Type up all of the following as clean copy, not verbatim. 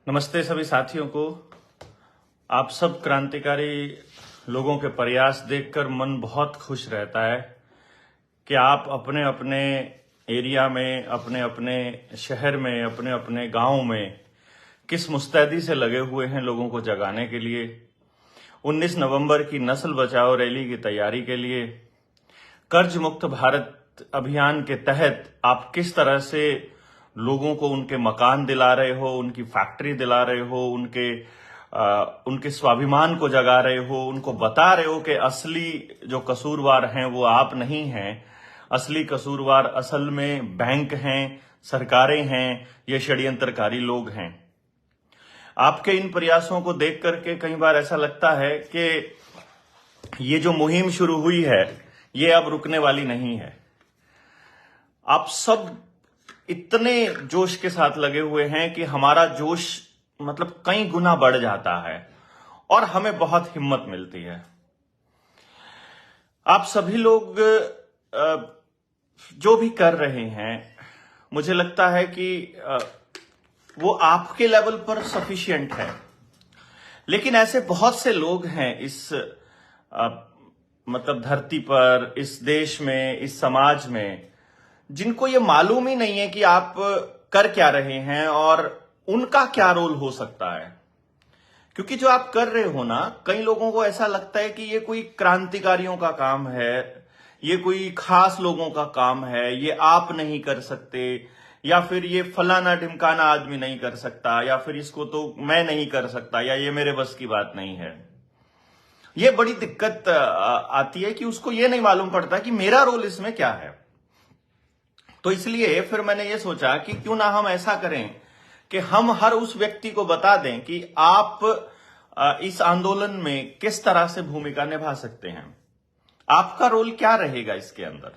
नमस्ते सभी साथियों को। आप सब क्रांतिकारी लोगों के प्रयास देखकर मन बहुत खुश रहता है कि आप अपने अपने एरिया में, अपने अपने शहर में, अपने अपने गांव में किस मुस्तैदी से लगे हुए हैं लोगों को जगाने के लिए। 19 नवंबर की नस्ल बचाओ रैली की तैयारी के लिए, कर्ज मुक्त भारत अभियान के तहत आप किस तरह से लोगों को उनके मकान दिला रहे हो, उनकी फैक्ट्री दिला रहे हो, उनके स्वाभिमान को जगा रहे हो, उनको बता रहे हो कि असली जो कसूरवार हैं वो आप नहीं हैं। असली कसूरवार असल में बैंक हैं, सरकारें हैं, ये षड्यंत्रकारी लोग हैं। आपके इन प्रयासों को देख करके कई बार ऐसा लगता है कि ये जो मुहिम शुरू हुई है ये अब रुकने वाली नहीं है। आप सब इतने जोश के साथ लगे हुए हैं कि हमारा जोश मतलब कई गुना बढ़ जाता है और हमें बहुत हिम्मत मिलती है। आप सभी लोग जो भी कर रहे हैं, मुझे लगता है कि वो आपके लेवल पर सफिशिएंट है, लेकिन ऐसे बहुत से लोग हैं इस मतलब धरती पर, इस देश में, इस समाज में, जिनको ये मालूम ही नहीं है कि आप कर क्या रहे हैं और उनका क्या रोल हो सकता है। क्योंकि जो आप कर रहे हो ना, कई लोगों को ऐसा लगता है कि ये कोई क्रांतिकारियों का काम है, ये कोई खास लोगों का काम है, ये आप नहीं कर सकते, या फिर ये फलाना ढिमकाना आदमी नहीं कर सकता, या फिर इसको तो मैं नहीं कर सकता, या ये मेरे बस की बात नहीं है। ये बड़ी दिक्कत आती है कि उसको ये नहीं मालूम पड़ता कि मेरा रोल इसमें क्या है। तो इसलिए फिर मैंने ये सोचा कि क्यों ना हम ऐसा करें कि हम हर उस व्यक्ति को बता दें कि आप इस आंदोलन में किस तरह से भूमिका निभा सकते हैं, आपका रोल क्या रहेगा इसके अंदर।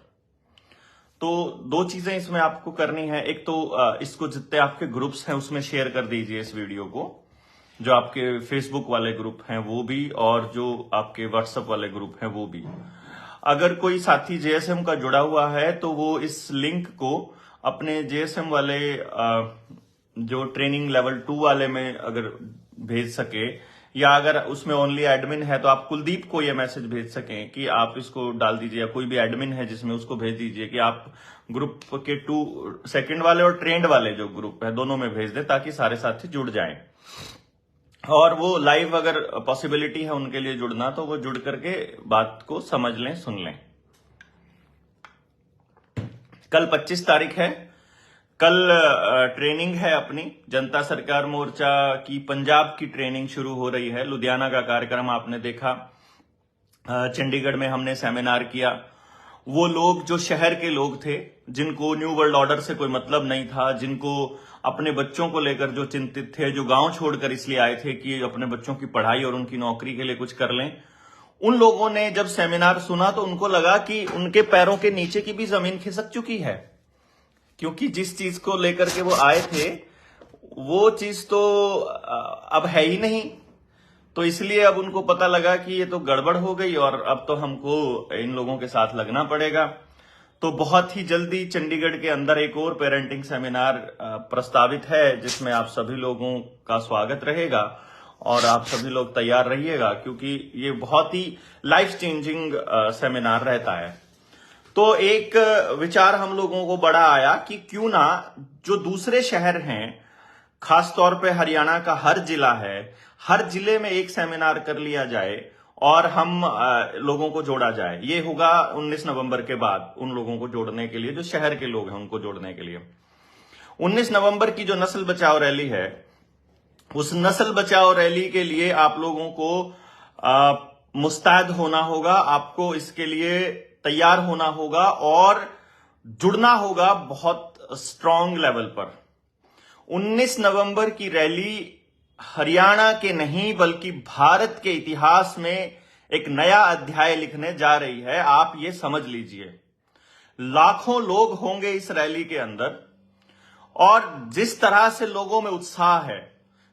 तो दो चीजें इसमें आपको करनी है। एक तो इसको जितने आपके ग्रुप्स हैं उसमें शेयर कर दीजिए इस वीडियो को, जो आपके फेसबुक वाले ग्रुप हैं वो भी, और जो आपके व्हाट्सएप वाले ग्रुप हैं वो भी। अगर कोई साथी जेएसएम का जुड़ा हुआ है तो वो इस लिंक को अपने जेएसएम वाले जो ट्रेनिंग लेवल 2 वाले में अगर भेज सके, या अगर उसमें ओनली एडमिन है तो आप कुलदीप को ये मैसेज भेज सकें कि आप इसको डाल दीजिए, या कोई भी एडमिन है जिसमें उसको भेज दीजिए कि आप ग्रुप के 2 सेकंड वाले और ट्रेंड वाले जो ग्रुप है दोनों में भेज दें, ताकि सारे साथी जुड़ जाएं। और वो लाइव अगर पॉसिबिलिटी है उनके लिए जुड़ना तो वो जुड़ करके बात को समझ लें, सुन लें। कल 25 तारीख है, कल ट्रेनिंग है अपनी जनता सरकार मोर्चा की। पंजाब की ट्रेनिंग शुरू हो रही है। लुधियाना का कार्यक्रम आपने देखा, चंडीगढ़ में हमने सेमिनार किया। वो लोग जो शहर के लोग थे, जिनको न्यू वर्ल्ड ऑर्डर से कोई मतलब नहीं था, जिनको अपने बच्चों को लेकर जो चिंतित थे, जो गांव छोड़कर इसलिए आए थे कि अपने बच्चों की पढ़ाई और उनकी नौकरी के लिए कुछ कर लें, उन लोगों ने जब सेमिनार सुना तो उनको लगा कि उनके पैरों के नीचे की भी जमीन खिसक चुकी है। क्योंकि जिस चीज को लेकर के वो आए थे वो चीज तो अब है ही नहीं। तो इसलिए अब उनको पता लगा कि ये तो गड़बड़ हो गई और अब तो हमको इन लोगों के साथ लगना पड़ेगा। तो बहुत ही जल्दी चंडीगढ़ के अंदर एक और पेरेंटिंग सेमिनार प्रस्तावित है, जिसमें आप सभी लोगों का स्वागत रहेगा और आप सभी लोग तैयार रहिएगा, क्योंकि ये बहुत ही लाइफ चेंजिंग सेमिनार रहता है। तो एक विचार हम लोगों को बड़ा आया कि क्यों ना जो दूसरे शहर हैं, खास तौर पे हरियाणा का हर जिला है, हर जिले में एक सेमिनार कर लिया जाए और हम लोगों को जोड़ा जाए। ये होगा 19 नवंबर के बाद, उन लोगों को जोड़ने के लिए, जो शहर के लोग हैं उनको जोड़ने के लिए। 19 नवंबर की जो नस्ल बचाओ रैली है, उस नस्ल बचाओ रैली के लिए आप लोगों को मुस्तैद होना होगा, आपको इसके लिए तैयार होना होगा और जुड़ना होगा बहुत स्ट्रांग लेवल पर। 19 नवंबर की रैली हरियाणा के नहीं बल्कि भारत के इतिहास में एक नया अध्याय लिखने जा रही है। आप ये समझ लीजिए, लाखों लोग होंगे इस रैली के अंदर, और जिस तरह से लोगों में उत्साह है,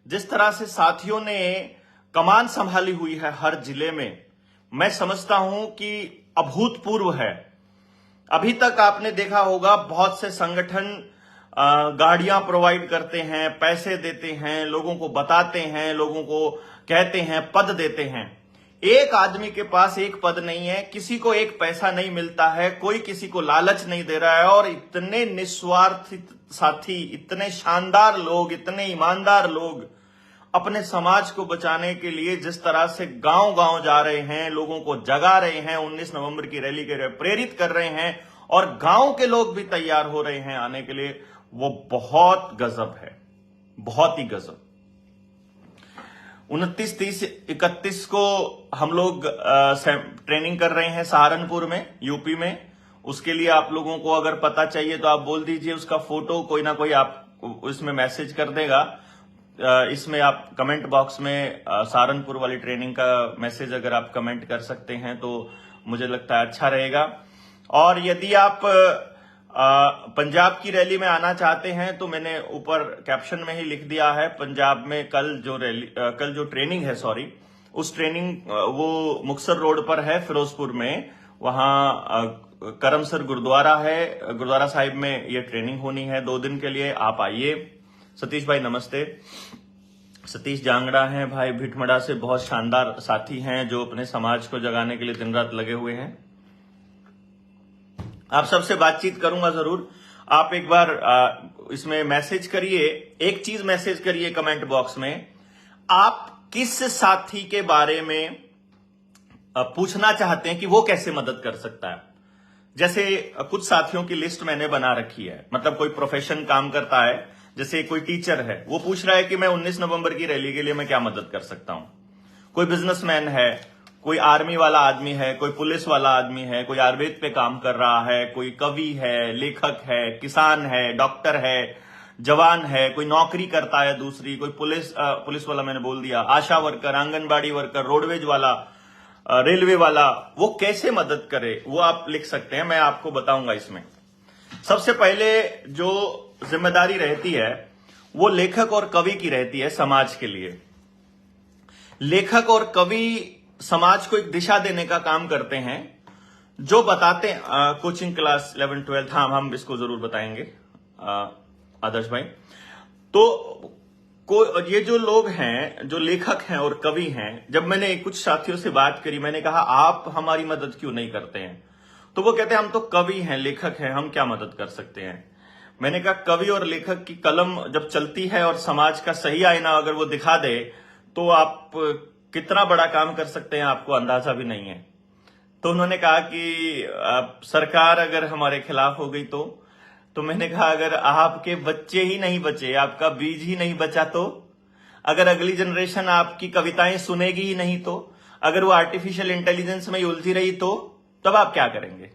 जिस तरह से साथियों ने कमान संभाली हुई है हर जिले में, मैं समझता हूं कि अभूतपूर्व है। अभी तक आपने देखा होगा बहुत से संगठन गाड़ियां प्रोवाइड करते हैं, पैसे देते हैं, लोगों को बताते हैं, लोगों को कहते हैं, पद देते हैं। एक आदमी के पास एक पद नहीं है, किसी को एक पैसा नहीं मिलता है, कोई किसी को लालच नहीं दे रहा है। और इतने निस्वार्थ साथी, इतने शानदार लोग, इतने ईमानदार लोग अपने समाज को बचाने के लिए जिस तरह से गांव गांव जा रहे हैं, लोगों को जगा रहे हैं, 19 नवंबर की रैली के लिए प्रेरित कर रहे हैं, और गांव के लोग भी तैयार हो रहे हैं आने के लिए, वो बहुत गजब है, बहुत ही गजब। 29, 30, 31 को हम लोग ट्रेनिंग कर रहे हैं सहारनपुर में, यूपी में। उसके लिए आप लोगों को अगर पता चाहिए तो आप बोल दीजिए, उसका फोटो कोई ना कोई आप इसमें मैसेज कर देगा। इसमें आप कमेंट बॉक्स में सहारनपुर वाली ट्रेनिंग का मैसेज अगर आप कमेंट कर सकते हैं तो मुझे लगता है अच्छा रहेगा। और यदि आप पंजाब की रैली में आना चाहते हैं तो मैंने ऊपर कैप्शन में ही लिख दिया है, पंजाब में कल जो ट्रेनिंग है, उस ट्रेनिंग वो मुक्तसर रोड पर है, फिरोजपुर में। वहां करमसर गुरुद्वारा है, गुरुद्वारा साहिब में ये ट्रेनिंग होनी है 2 दिन के लिए। आप आइए। सतीश भाई नमस्ते। सतीश जांगड़ा हैं भाई भिटमड़ा से, बहुत शानदार साथी हैं जो अपने समाज को जगाने के लिए दिन रात लगे हुए हैं। आप सबसे बातचीत करूंगा जरूर। आप एक बार इसमें मैसेज करिए, एक चीज मैसेज करिए कमेंट बॉक्स में, आप किस साथी के बारे में पूछना चाहते हैं कि वो कैसे मदद कर सकता है। जैसे कुछ साथियों की लिस्ट मैंने बना रखी है, मतलब कोई प्रोफेशन काम करता है, जैसे कोई टीचर है, वो पूछ रहा है कि मैं 19 नवंबर की रैली के लिए मैं क्या मदद कर सकता हूं। कोई बिजनेसमैन है, कोई आर्मी वाला आदमी है, कोई पुलिस वाला आदमी है, कोई आयुर्वेद पे काम कर रहा है, कोई कवि है, लेखक है, किसान है, डॉक्टर है, जवान है, कोई नौकरी करता है दूसरी, कोई पुलिस वाला मैंने बोल दिया, आशा वर्कर, आंगनबाड़ी वर्कर, रोडवेज वाला, रेलवे वाला, वो कैसे मदद करे वो आप लिख सकते हैं, मैं आपको बताऊंगा। इसमें सबसे पहले जो जिम्मेदारी रहती है वो लेखक और कवि की रहती है समाज के लिए। लेखक और कवि समाज को एक दिशा देने का काम करते हैं, जो बताते हैं। कोचिंग क्लास 11, 12, हाँ हम इसको जरूर बताएंगे आदर्श भाई। तो ये जो लोग हैं, जो लेखक हैं और कवि हैं, जब मैंने कुछ साथियों से बात करी, मैंने कहा आप हमारी मदद क्यों नहीं करते हैं, तो वो कहते हैं हम तो कवि हैं, लेखक हैं, हम क्या मदद कर सकते हैं। मैंने कहा कवि और लेखक की कलम जब चलती है और समाज का सही आईना अगर वो दिखा दे तो आप कितना बड़ा काम कर सकते हैं आपको अंदाजा भी नहीं है। तो उन्होंने कहा कि सरकार अगर हमारे खिलाफ हो गई तो मैंने कहा अगर आपके बच्चे ही नहीं बचे, आपका बीज ही नहीं बचा, तो अगर अगली जनरेशन आपकी कविताएं सुनेगी ही नहीं, तो अगर वो आर्टिफिशियल इंटेलिजेंस में उलझी रही तो तब आप क्या करेंगे।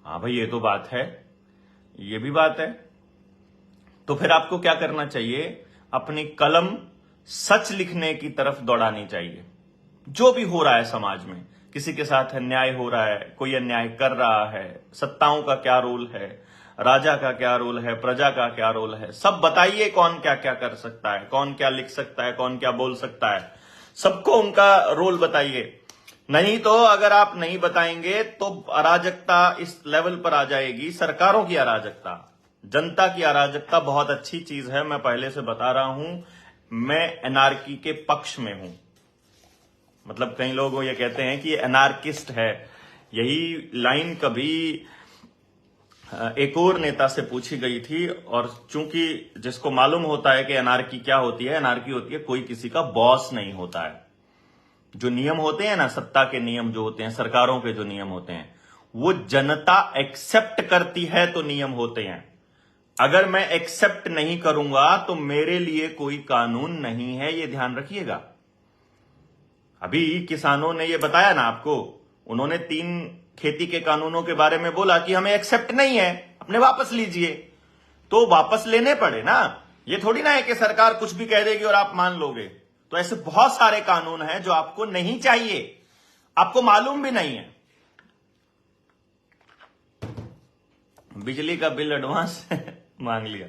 हाँ भाई ये तो बात है, ये भी बात है। तो फिर आपको क्या करना चाहिए, अपनी कलम सच लिखने की तरफ दौड़ानी चाहिए। जो भी हो रहा है समाज में, किसी के साथ अन्याय हो रहा है, कोई अन्याय कर रहा है, सत्ताओं का क्या रोल है, राजा का क्या रोल है, प्रजा का क्या रोल है, सब बताइए। कौन क्या क्या कर सकता है, कौन क्या लिख सकता है, कौन क्या बोल सकता है, सबको उनका रोल बताइए। नहीं तो अगर आप नहीं बताएंगे तो अराजकता इस लेवल पर आ जाएगी, सरकारों की अराजकता, जनता की अराजकता बहुत अच्छी चीज है, मैं पहले से बता रहा हूं। मैं एनार्की के पक्ष में हूं। मतलब कई लोग ये कहते हैं कि ये एनार्किस्ट है। यही लाइन कभी एक और नेता से पूछी गई थी, और चूंकि जिसको मालूम होता है कि एनार्की क्या होती है, एनार्की होती है कोई किसी का बॉस नहीं होता है। जो नियम होते हैं ना, सत्ता के नियम जो होते हैं, सरकारों के जो नियम होते हैं, वो जनता एक्सेप्ट करती है तो नियम होते हैं। अगर मैं एक्सेप्ट नहीं करूंगा तो मेरे लिए कोई कानून नहीं है, ये ध्यान रखिएगा। अभी किसानों ने ये बताया ना आपको, उन्होंने 3 खेती के कानूनों के बारे में बोला कि हमें एक्सेप्ट नहीं है, अपने वापस लीजिए। तो वापस लेने पड़े ना, ये थोड़ी ना है कि सरकार कुछ भी कह देगी और आप मान लोगे। तो ऐसे बहुत सारे कानून हैं जो आपको नहीं चाहिए, आपको मालूम भी नहीं है। बिजली का बिल एडवांस मांग लिया,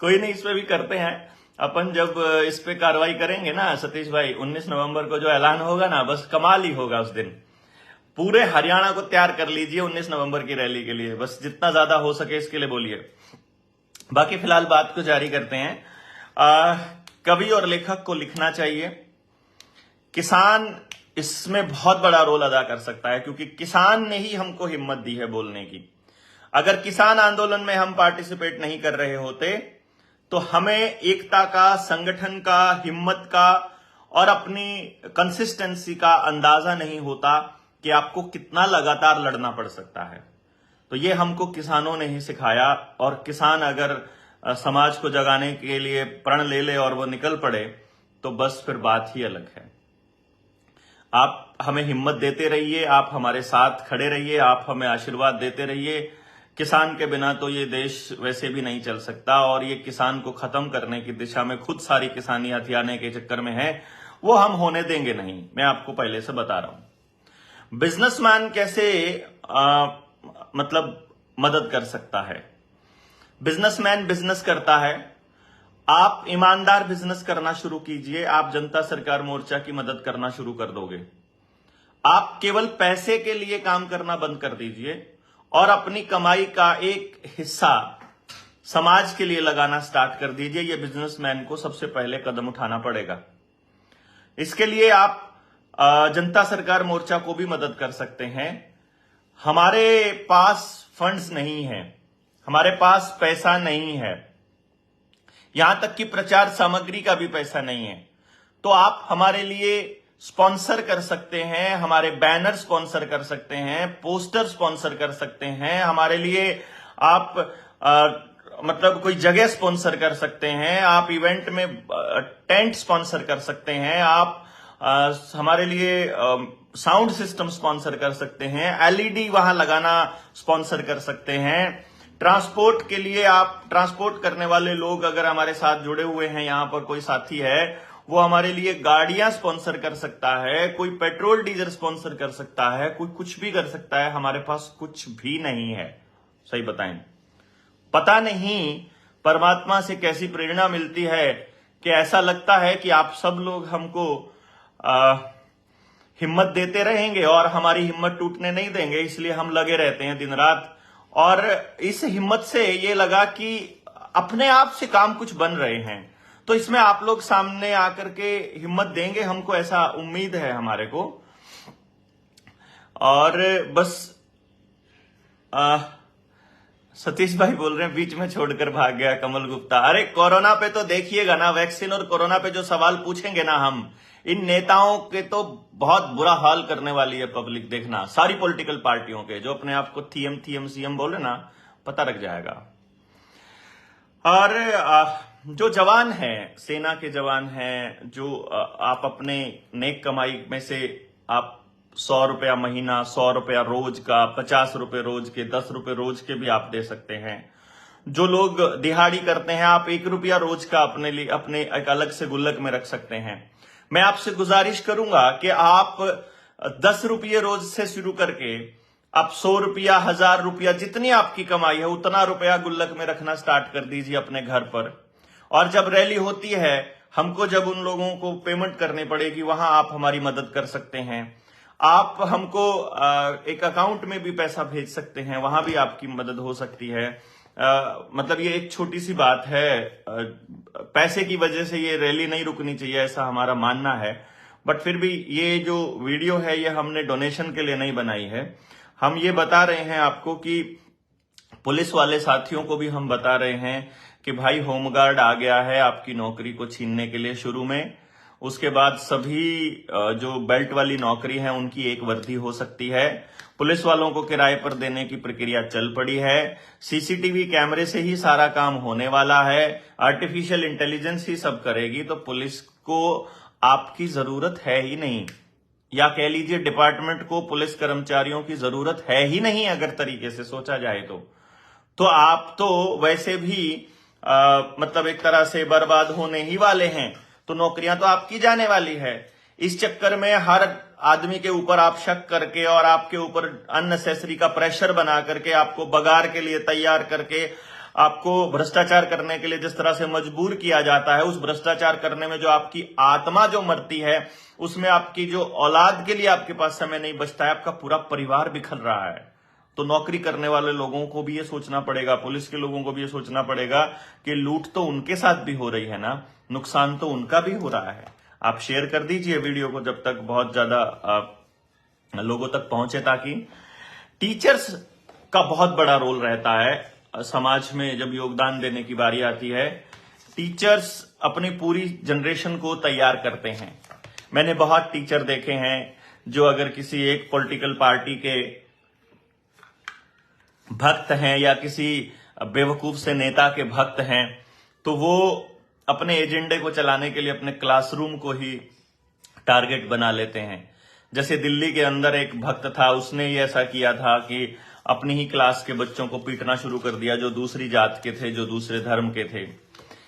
कोई नहीं, इस पे भी करते हैं अपन। जब इस पे कार्रवाई करेंगे ना सतीश भाई, 19 नवंबर को जो ऐलान होगा ना, बस कमाल ही होगा उस दिन। पूरे हरियाणा को तैयार कर लीजिए 19 नवंबर की रैली के लिए, बस जितना ज्यादा हो सके इसके लिए बोलिए। बाकी फिलहाल बात को जारी करते हैं। कवि और लेखक को लिखना चाहिए। किसान इसमें बहुत बड़ा रोल अदा कर सकता है, क्योंकि किसान ने ही हमको हिम्मत दी है बोलने की। अगर किसान आंदोलन में हम पार्टिसिपेट नहीं कर रहे होते तो हमें एकता का, संगठन का, हिम्मत का और अपनी कंसिस्टेंसी का अंदाजा नहीं होता कि आपको कितना लगातार लड़ना पड़ सकता है। तो ये हमको किसानों ने ही सिखाया, और किसान अगर समाज को जगाने के लिए प्रण ले ले और वो निकल पड़े तो बस फिर बात ही अलग है। आप हमें हिम्मत देते रहिए, आप हमारे साथ खड़े रहिए, आप हमें आशीर्वाद देते रहिए। किसान के बिना तो ये देश वैसे भी नहीं चल सकता, और ये किसान को खत्म करने की दिशा में खुद सारी किसानी हथियाने के चक्कर में है, वो हम होने देंगे नहीं। मैं आपको पहले से बता रहा हूं। बिजनेसमैन कैसे मतलब मदद कर सकता है। बिजनेसमैन बिजनेस करता है, आप ईमानदार बिजनेस करना शुरू कीजिए, आप जनता सरकार मोर्चा की मदद करना शुरू कर दोगे। आप केवल पैसे के लिए काम करना बंद कर दीजिए और अपनी कमाई का एक हिस्सा समाज के लिए लगाना स्टार्ट कर दीजिए। यह बिजनेसमैन को सबसे पहले कदम उठाना पड़ेगा। इसके लिए आप जनता सरकार मोर्चा को भी मदद कर सकते हैं। हमारे पास फंड्स नहीं है, हमारे पास पैसा नहीं है, यहां तक कि प्रचार सामग्री का भी पैसा नहीं है। तो आप हमारे लिए स्पॉन्सर कर सकते हैं, हमारे बैनर स्पॉन्सर कर सकते हैं, पोस्टर स्पॉन्सर कर सकते हैं, हमारे लिए आप मतलब कोई जगह स्पॉन्सर कर सकते हैं, आप इवेंट में टेंट स्पॉन्सर कर सकते हैं, आप हमारे लिए साउंड सिस्टम स्पॉन्सर कर सकते हैं, एलईडी वहां लगाना स्पॉन्सर कर सकते हैं। ट्रांसपोर्ट के लिए आप ट्रांसपोर्ट करने वाले लोग अगर हमारे साथ जुड़े हुए हैं, यहां पर कोई साथी है, वो हमारे लिए गाड़ियां स्पॉन्सर कर सकता है, कोई पेट्रोल डीजल स्पॉन्सर कर सकता है, कोई कुछ भी कर सकता है। हमारे पास कुछ भी नहीं है। सही बताएं, पता नहीं परमात्मा से कैसी प्रेरणा मिलती है कि ऐसा लगता है कि आप सब लोग हमको हिम्मत देते रहेंगे और हमारी हिम्मत टूटने नहीं देंगे, इसलिए हम लगे रहते हैं दिन रात। और इस हिम्मत से ये लगा कि अपने आप से काम कुछ बन रहे हैं, तो इसमें आप लोग सामने आकर के हिम्मत देंगे हमको, ऐसा उम्मीद है हमारे को। और बस सतीश भाई बोल रहे हैं बीच में छोड़कर भाग गया कमल गुप्ता। अरे कोरोना पे तो देखिएगा ना, वैक्सीन और कोरोना पे जो सवाल पूछेंगे ना हम, इन नेताओं के तो बहुत बुरा हाल करने वाली है पब्लिक। देखना, सारी पॉलिटिकल पार्टियों के जो अपने आप को थीएम सीएम बोले ना, पता लग जाएगा। और जो जवान हैं, सेना के जवान हैं, जो आप अपने नेक कमाई में से आप 100 रुपया महीना, 100 रुपया रोज का, 50 रुपए रोज के, 10 रुपए रोज के भी आप दे सकते हैं। जो लोग दिहाड़ी करते हैं, आप 1 रुपया रोज का अपने लिए अपने एक अलग से गुल्लक में रख सकते हैं। मैं आपसे गुजारिश करूंगा कि आप 10 रुपये रोज से शुरू करके आप 100 रुपया, 1000 रुपया, जितनी आपकी कमाई है उतना रुपया गुल्लक में रखना स्टार्ट कर दीजिए अपने घर पर। और जब रैली होती है, हमको जब उन लोगों को पेमेंट करनी पड़ेगी, वहां आप हमारी मदद कर सकते हैं। आप हमको एक अकाउंट में भी पैसा भेज सकते हैं, वहां भी आपकी मदद हो सकती है। मतलब ये एक छोटी सी बात है, पैसे की वजह से ये रैली नहीं रुकनी चाहिए, ऐसा हमारा मानना है। बट फिर भी ये जो वीडियो है ये हमने डोनेशन के लिए नहीं बनाई है। हम ये बता रहे हैं आपको कि पुलिस वाले साथियों को भी हम बता रहे हैं कि भाई होमगार्ड आ गया है आपकी नौकरी को छीनने के लिए शुरू में। उसके बाद सभी जो बेल्ट वाली नौकरी है उनकी एक वर्दी हो सकती है। पुलिस वालों को किराए पर देने की प्रक्रिया चल पड़ी है। सीसीटीवी कैमरे से ही सारा काम होने वाला है। आर्टिफिशियल इंटेलिजेंस ही सब करेगी, तो पुलिस को आपकी जरूरत है ही नहीं, या कह लीजिए डिपार्टमेंट को पुलिस कर्मचारियों की जरूरत है ही नहीं अगर तरीके से सोचा जाए तो आप तो वैसे भी मतलब एक तरह से बर्बाद होने ही वाले हैं। तो नौकरियां तो आपकी जाने वाली है। इस चक्कर में हर आदमी के ऊपर आप शक करके और आपके ऊपर अननेसेसरी का प्रेशर बना करके, आपको बगार के लिए तैयार करके, आपको भ्रष्टाचार करने के लिए जिस तरह से मजबूर किया जाता है, उस भ्रष्टाचार करने में जो आपकी आत्मा जो मरती है, उसमें आपकी जो औलाद के लिए आपके पास समय नहीं बचता है, आपका पूरा परिवार बिखर रहा है। तो नौकरी करने वाले लोगों को भी ये सोचना पड़ेगा, पुलिस के लोगों को भी ये सोचना पड़ेगा कि लूट तो उनके साथ भी हो रही है ना, नुकसान तो उनका भी हो रहा है। आप शेयर कर दीजिए वीडियो को जब तक बहुत ज्यादा लोगों तक पहुंचे, ताकि टीचर्स का बहुत बड़ा रोल रहता है समाज में। जब योगदान देने की बारी आती है, टीचर्स अपनी पूरी जनरेशन को तैयार करते हैं। मैंने बहुत टीचर देखे हैं जो अगर किसी एक पॉलिटिकल पार्टी के भक्त हैं या किसी बेवकूफ से नेता के भक्त हैं, तो वो अपने एजेंडे को चलाने के लिए अपने क्लासरूम को ही टारगेट बना लेते हैं। जैसे दिल्ली के अंदर एक भक्त था, उसने ये ऐसा किया था कि अपनी ही क्लास के बच्चों को पीटना शुरू कर दिया जो दूसरी जात के थे, जो दूसरे धर्म के थे।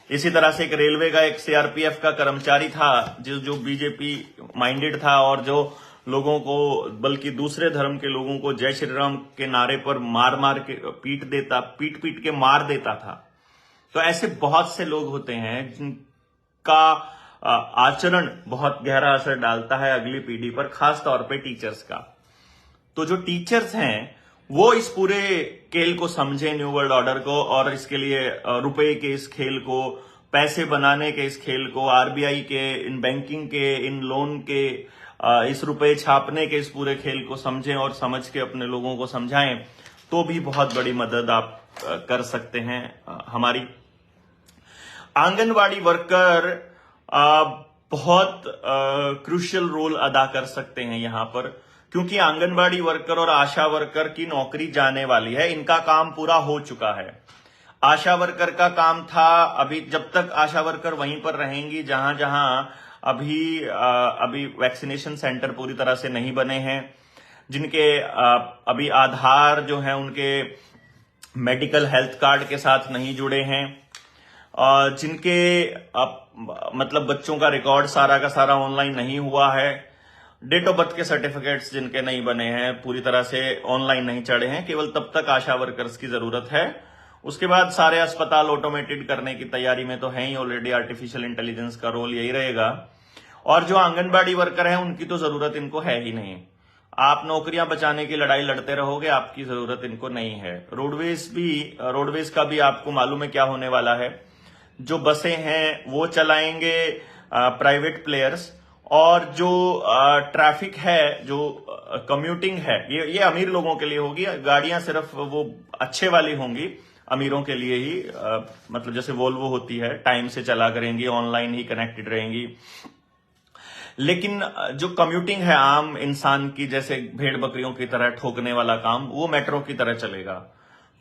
इसी तरह से एक रेलवे का एक सीआरपीएफ का कर्मचारी था जो बीजेपी माइंडेड था और जो लोगों को, बल्कि दूसरे धर्म के लोगों को जय श्री राम के नारे पर मार मार के पीट पीट के मार देता था। तो ऐसे बहुत से लोग होते हैं जिनका आचरण बहुत गहरा असर डालता है अगली पीढ़ी पर, खास तौर पे टीचर्स का। तो जो टीचर्स हैं वो इस पूरे खेल को समझे, न्यू वर्ल्ड ऑर्डर को, और इसके लिए रुपए के इस खेल को, पैसे बनाने के इस खेल को, आरबीआई के, इन बैंकिंग के, इन लोन के, इस रुपए छापने के इस पूरे खेल को समझें और समझ के अपने लोगों को समझाएं, तो भी बहुत बड़ी मदद आप कर सकते हैं। हमारी आंगनवाड़ी वर्कर बहुत क्रूशियल रोल अदा कर सकते हैं यहां पर, क्योंकि आंगनवाड़ी वर्कर और आशा वर्कर की नौकरी जाने वाली है। इनका काम पूरा हो चुका है। आशा वर्कर का काम था, अभी जब तक आशा वर्कर वहीं पर रहेंगी जहां जहां अभी वैक्सीनेशन सेंटर पूरी तरह से नहीं बने हैं, जिनके अभी आधार जो है उनके मेडिकल हेल्थ कार्ड के साथ नहीं जुड़े हैं, जिनके मतलब बच्चों का रिकॉर्ड सारा का सारा ऑनलाइन नहीं हुआ है, डेट ऑफ बर्थ के सर्टिफिकेट्स जिनके नहीं बने हैं, पूरी तरह से ऑनलाइन नहीं चढ़े हैं, केवल तब तक आशा वर्कर्स की जरूरत है। उसके बाद सारे अस्पताल ऑटोमेटेड करने की तैयारी में तो है ही ऑलरेडी, आर्टिफिशियल इंटेलिजेंस का रोल यही रहेगा। और जो आंगनबाड़ी वर्कर है उनकी तो जरूरत इनको है ही नहीं। आप नौकरियां बचाने की लड़ाई लड़ते रहोगे, आपकी जरूरत इनको नहीं है। रोडवेज का भी आपको मालूम है क्या होने वाला है। जो बसें हैं वो चलाएंगे प्राइवेट प्लेयर्स, और जो ट्रैफिक है, जो कम्यूटिंग है, ये अमीर लोगों के लिए होगी। गाड़ियां सिर्फ वो अच्छे वाली होंगी, अमीरों के लिए ही, मतलब जैसे वोल्वो होती है, टाइम से चला करेंगी, ऑनलाइन ही कनेक्टेड रहेंगी। लेकिन जो कम्यूटिंग है आम इंसान की, जैसे भेड़ बकरियों की तरह ठोकने वाला काम, वो मेट्रो की तरह चलेगा।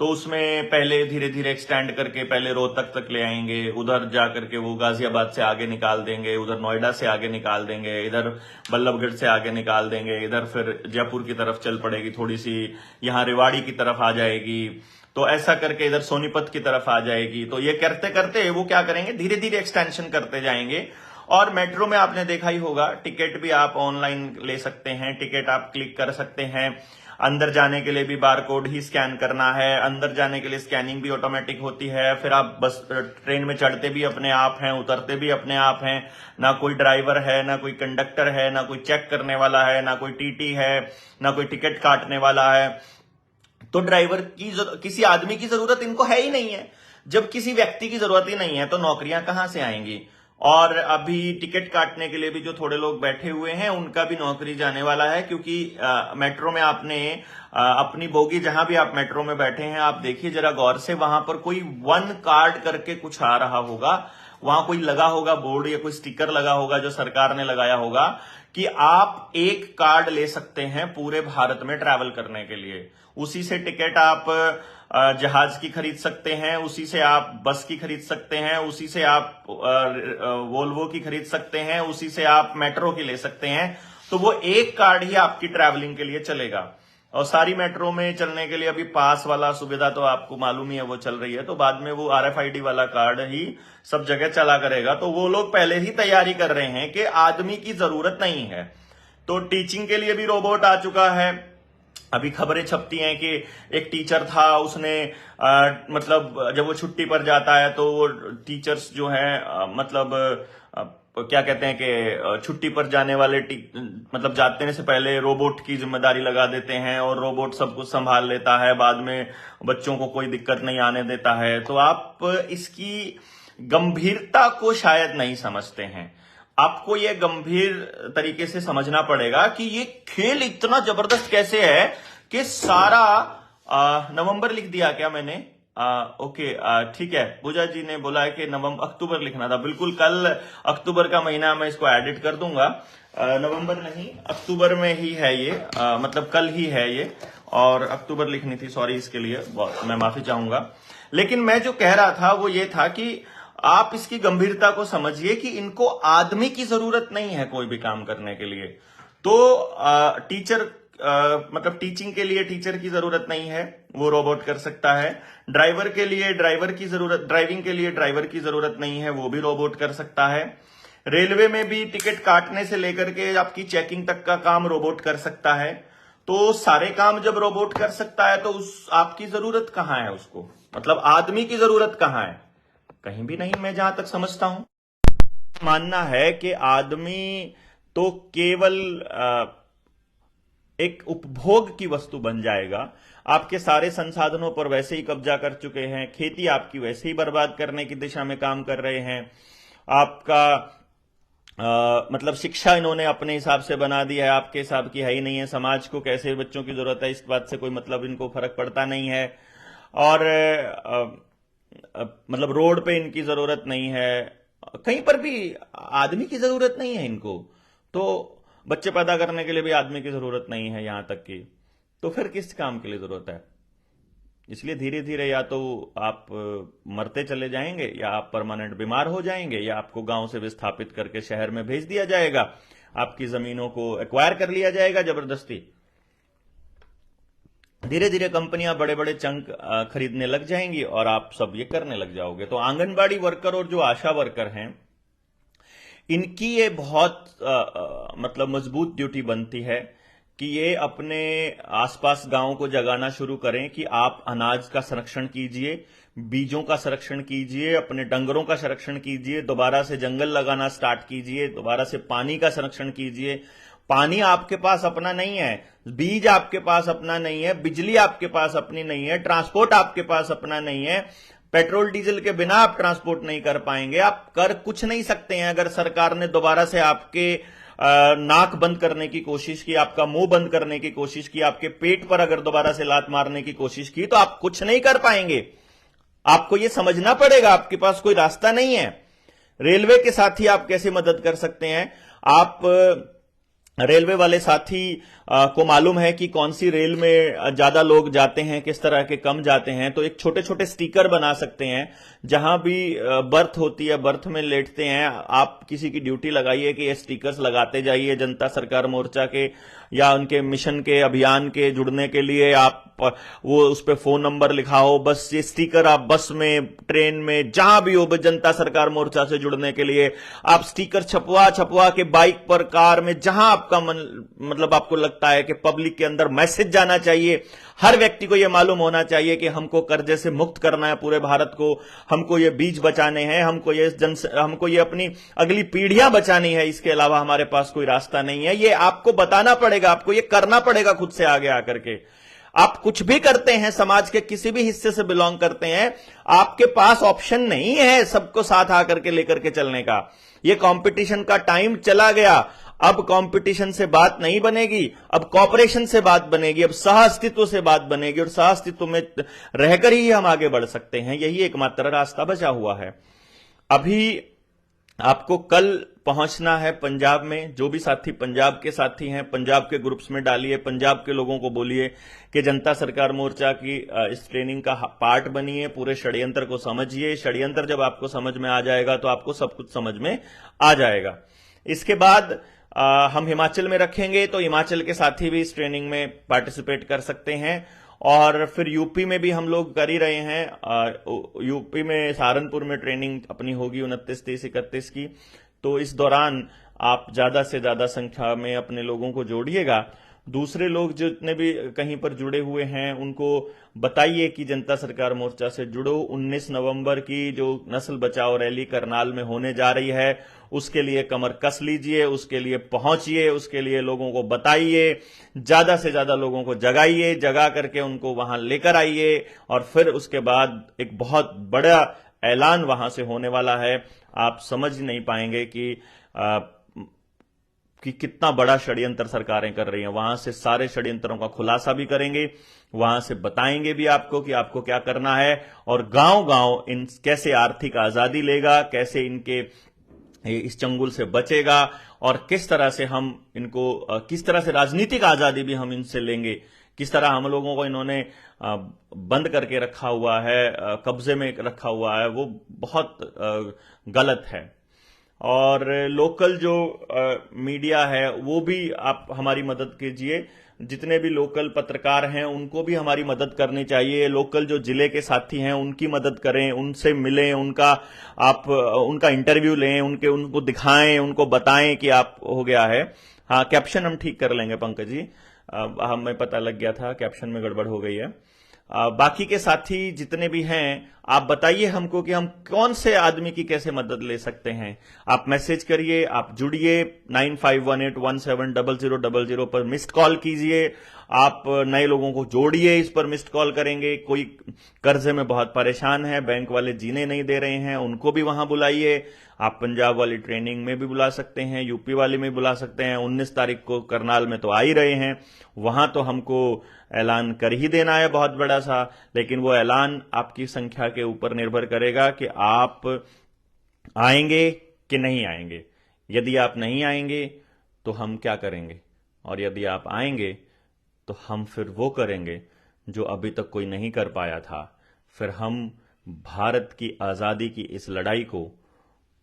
तो उसमें पहले धीरे धीरे एक्सटेंड करके पहले रोहतक तक ले आएंगे, उधर जाकर के वो गाजियाबाद से आगे निकाल देंगे, उधर नोएडा से आगे निकाल देंगे, इधर बल्लभगढ़ से आगे निकाल देंगे, इधर फिर जयपुर की तरफ चल पड़ेगी, थोड़ी सी यहाँ रेवाड़ी की तरफ आ जाएगी, तो ऐसा करके इधर सोनीपत की तरफ आ जाएगी। तो ये करते करते वो क्या करेंगे, धीरे धीरे एक्सटेंशन करते जाएंगे। और मेट्रो में आपने देखा ही होगा, टिकट भी आप ऑनलाइन ले सकते हैं, टिकट आप क्लिक कर सकते हैं। अंदर जाने के लिए भी बारकोड ही स्कैन करना है, अंदर जाने के लिए स्कैनिंग भी ऑटोमेटिक होती है। फिर आप बस ट्रेन में चढ़ते भी अपने आप हैं, उतरते भी अपने आप हैं, ना कोई ड्राइवर है, ना कोई कंडक्टर है, ना कोई चेक करने वाला है, ना कोई टीटी है, ना कोई टिकट काटने वाला है। तो ड्राइवर की किसी आदमी की जरूरत इनको है ही नहीं है। जब किसी व्यक्ति की जरूरत ही नहीं है तो नौकरियां कहां से आएंगी। और अभी टिकट काटने के लिए भी जो थोड़े लोग बैठे हुए हैं उनका भी नौकरी जाने वाला है, क्योंकि मेट्रो में आपने अपनी बोगी, जहां भी आप मेट्रो में बैठे हैं, आप देखिए जरा गौर से, वहां पर कोई वन कार्ड करके कुछ आ रहा होगा, वहां कोई लगा होगा बोर्ड या कोई स्टिकर लगा होगा जो सरकार ने लगाया होगा कि आप एक कार्ड ले सकते हैं पूरे भारत में ट्रैवल करने के लिए। उसी से टिकट आप जहाज की खरीद सकते हैं, उसी से आप बस की खरीद सकते हैं, उसी से आप वोल्वो की खरीद सकते हैं, उसी से आप मेट्रो की ले सकते हैं। तो वो एक कार्ड ही आपकी ट्रैवलिंग के लिए चलेगा। और सारी मेट्रो में चलने के लिए अभी पास वाला सुविधा तो आपको मालूम ही है वो चल रही है, तो बाद में वो RFID वाला कार्ड ही सब जगह चला करेगा। तो वो लोग पहले ही तैयारी कर रहे हैं कि आदमी की जरूरत नहीं है। तो टीचिंग के लिए भी रोबोट आ चुका है, अभी खबरें छपती हैं कि एक टीचर था, उसने मतलब जब वो छुट्टी पर जाता है तो वो टीचर्स जो है मतलब क्या कहते हैं कि छुट्टी पर जाने वाले मतलब जाने से पहले रोबोट की जिम्मेदारी लगा देते हैं और रोबोट सब कुछ संभाल लेता है, बाद में बच्चों को कोई दिक्कत नहीं आने देता है। तो आप इसकी गंभीरता को शायद नहीं समझते हैं। आपको यह गंभीर तरीके से समझना पड़ेगा कि ये खेल इतना जबरदस्त कैसे है कि सारा नवंबर लिख दिया क्या मैंने? ओके, ठीक है। पूजा जी ने बोला है कि अक्टूबर लिखना था। बिल्कुल, कल अक्टूबर का महीना मैं इसको एडिट कर दूंगा। नवंबर नहीं, अक्टूबर में ही है ये, मतलब कल ही है ये, और अक्टूबर लिखनी थी। सॉरी इसके लिए, बहुत मैं माफी चाहूंगा। लेकिन मैं जो कह रहा था वो ये था कि आप इसकी गंभीरता को समझिए कि इनको आदमी की जरूरत नहीं है कोई भी काम करने के लिए। तो टीचर मतलब टीचिंग के लिए टीचर की जरूरत नहीं है, वो रोबोट कर सकता है। ड्राइवर के लिए ड्राइवर की जरूरत, ड्राइविंग के लिए ड्राइवर की जरूरत नहीं है, वो भी रोबोट कर सकता है। रेलवे में भी टिकट काटने से लेकर के आपकी चेकिंग तक का काम रोबोट कर सकता है। तो सारे काम जब रोबोट कर सकता है तो उस आपकी जरूरत कहां है उसको? मतलब आदमी की जरूरत कहां है? कहीं भी नहीं, मैं जहां तक समझता हूं। मानना है कि आदमी तो केवल एक उपभोग की वस्तु बन जाएगा। आपके सारे संसाधनों पर वैसे ही कब्जा कर चुके हैं, खेती आपकी वैसे ही बर्बाद करने की दिशा में काम कर रहे हैं। आपका मतलब शिक्षा इन्होंने अपने हिसाब से बना दी है, आपके हिसाब की है ही नहीं है। समाज को कैसे बच्चों की जरूरत है इस बात से कोई मतलब इनको फर्क पड़ता नहीं है। और मतलब रोड पे इनकी जरूरत नहीं है, कहीं पर भी आदमी की जरूरत नहीं है इनको। तो बच्चे पैदा करने के लिए भी आदमी की जरूरत नहीं है यहां तक की, तो फिर किस काम के लिए जरूरत है? इसलिए धीरे धीरे या तो आप मरते चले जाएंगे, या आप परमानेंट बीमार हो जाएंगे, या आपको गांव से विस्थापित करके शहर में भेज दिया जाएगा, आपकी जमीनों को एक्वायर कर लिया जाएगा जबरदस्ती। धीरे धीरे कंपनियां बड़े बड़े चंक खरीदने लग जाएंगी और आप सब ये करने लग जाओगे। तो आंगनबाड़ी वर्कर और जो आशा वर्कर हैं, इनकी ये बहुत मतलब मजबूत ड्यूटी बनती है कि ये अपने आसपास गांवों को जगाना शुरू करें कि आप अनाज का संरक्षण कीजिए, बीजों का संरक्षण कीजिए, अपने डंगरों का संरक्षण कीजिए, दोबारा से जंगल लगाना स्टार्ट कीजिए, दोबारा से पानी का संरक्षण कीजिए। पानी आपके पास अपना नहीं है, बीज आपके पास अपना नहीं है, बिजली आपके पास अपनी नहीं है, ट्रांसपोर्ट आपके पास अपना नहीं है। पेट्रोल डीजल के बिना आप ट्रांसपोर्ट नहीं कर पाएंगे, आप कर कुछ नहीं सकते हैं। अगर सरकार ने दोबारा से आपके नाक बंद करने की कोशिश की, आपका मुंह बंद करने की कोशिश की, आपके पेट पर अगर दोबारा से लात मारने की कोशिश की, तो आप कुछ नहीं कर पाएंगे। आपको यह समझना पड़ेगा, आपके पास कोई रास्ता नहीं है। रेलवे के साथ ही आप कैसे मदद कर सकते हैं? आप रेलवे वाले साथी को मालूम है कि कौन सी रेल में ज्यादा लोग जाते हैं, किस तरह के कम जाते हैं, तो एक छोटे छोटे स्टिकर बना सकते हैं। जहां भी बर्थ होती है, बर्थ में लेटते हैं, आप किसी की ड्यूटी लगाइए कि ये स्टिकर्स लगाते जाइए। जनता सरकार मोर्चा के या उनके मिशन के अभियान के जुड़ने के लिए आप वो उस पर फोन नंबर लिखा हो, बस ये स्टिकर आप बस में, ट्रेन में, जहां भी हो, जनता सरकार मोर्चा से जुड़ने के लिए आप स्टिकर छपवा छपवा के बाइक पर, कार में, जहां आपका मन मतलब आपको लगता है कि पब्लिक के अंदर मैसेज जाना चाहिए। हर व्यक्ति को यह मालूम होना चाहिए कि हमको कर्जे से मुक्त करना है पूरे भारत को, हमको ये बीज बचाने हैं, हमको ये अपनी अगली पीढ़ियां बचानी है। इसके अलावा हमारे पास कोई रास्ता नहीं है। ये आपको बताना पड़ेगा, आपको ये करना पड़ेगा खुद से आगे आकर के। आप कुछ भी करते हैं, समाज के किसी भी हिस्से से बिलोंग करते हैं, आपके पास ऑप्शन नहीं है सबको साथ आकर के लेकर के चलने का। ये कंपटीशन का टाइम चला गया। अब कंपटीशन से बात नहीं बनेगी, अब कॉपरेशन से बात बनेगी, अब सह अस्तित्व से बात बनेगी, और सह अस्तित्व में रहकर ही हम आगे बढ़ सकते हैं। यही एकमात्र रास्ता बचा हुआ है। अभी आपको कल पहुंचना है पंजाब में। जो भी साथी पंजाब के साथी हैं, पंजाब के ग्रुप्स में डालिए, पंजाब के लोगों को बोलिए कि जनता सरकार मोर्चा की इस ट्रेनिंग का पार्ट बनिए, पूरे षड्यंत्र को समझिए। षड्यंत्र जब आपको समझ में आ जाएगा तो आपको सब कुछ समझ में आ जाएगा। इसके बाद हम हिमाचल में रखेंगे, तो हिमाचल के साथी भी इस ट्रेनिंग में पार्टिसिपेट कर सकते हैं। और फिर यूपी में भी हम लोग कर ही रहे हैं। यूपी में सहारनपुर में ट्रेनिंग अपनी होगी 29, 30, 31 की। तो इस दौरान आप ज्यादा से ज्यादा संख्या में अपने लोगों को जोड़िएगा। दूसरे लोग जितने भी कहीं पर जुड़े हुए हैं उनको बताइए कि जनता सरकार मोर्चा से जुड़ो। 19 नवंबर की जो नस्ल बचाओ रैली करनाल में होने जा रही है उसके लिए कमर कस लीजिए, उसके लिए पहुंचिए, उसके लिए लोगों को बताइए, ज्यादा से ज्यादा लोगों को जगाइए, जगा करके उनको वहां लेकर आइए और फिर उसके बाद एक बहुत बड़ा ऐलान वहां से होने वाला है। आप समझ नहीं पाएंगे कि कितना बड़ा षड्यंत्र सरकारें कर रही हैं। वहां से सारे षड्यंत्रों का खुलासा भी करेंगे, वहां से बताएंगे भी आपको कि आपको क्या करना है और गांव गांव इन कैसे आर्थिक आजादी लेगा, कैसे इनके इस चंगुल से बचेगा और किस तरह से हम इनको किस तरह से राजनीतिक आजादी भी हम इनसे लेंगे, किस तरह हम लोगों को इन्होंने बंद करके रखा हुआ है, कब्जे में रखा हुआ है, वो बहुत गलत है। और लोकल जो मीडिया है वो भी आप हमारी मदद कीजिए। जितने भी लोकल पत्रकार हैं उनको भी हमारी मदद करनी चाहिए। लोकल जो जिले के साथी हैं उनकी मदद करें, उनसे मिलें, उनका इंटरव्यू लें, उनको दिखाएं, उनको बताएं कि आप हो गया है। हाँ, कैप्शन हम ठीक कर लेंगे पंकज जी, हमें पता लग गया था कैप्शन में गड़बड़ हो गई है। बाकी के साथी जितने भी हैं आप बताइए हमको कि हम कौन से आदमी की कैसे मदद ले सकते हैं। आप मैसेज करिए, आप जुड़िए, 9518170000 पर मिस्ड कॉल कीजिए। आप नए लोगों को जोड़िए, इस पर मिस्ड कॉल करेंगे। कोई कर्जे में बहुत परेशान है, बैंक वाले जीने नहीं दे रहे हैं, उनको भी वहां बुलाइए। आप पंजाब वाली ट्रेनिंग में भी बुला सकते हैं, यूपी वाली में बुला सकते हैं। 19 तारीख को करनाल में तो आ ही रहे हैं, वहां तो हमको ऐलान कर ही देना है बहुत बड़ा सा, लेकिन वो ऐलान आपकी संख्या के ऊपर निर्भर करेगा कि आप आएंगे कि नहीं आएंगे। यदि आप नहीं आएंगे तो हम क्या करेंगे, और यदि आप आएंगे तो हम फिर वो करेंगे जो अभी तक कोई नहीं कर पाया था। फिर हम भारत की आजादी की इस लड़ाई को,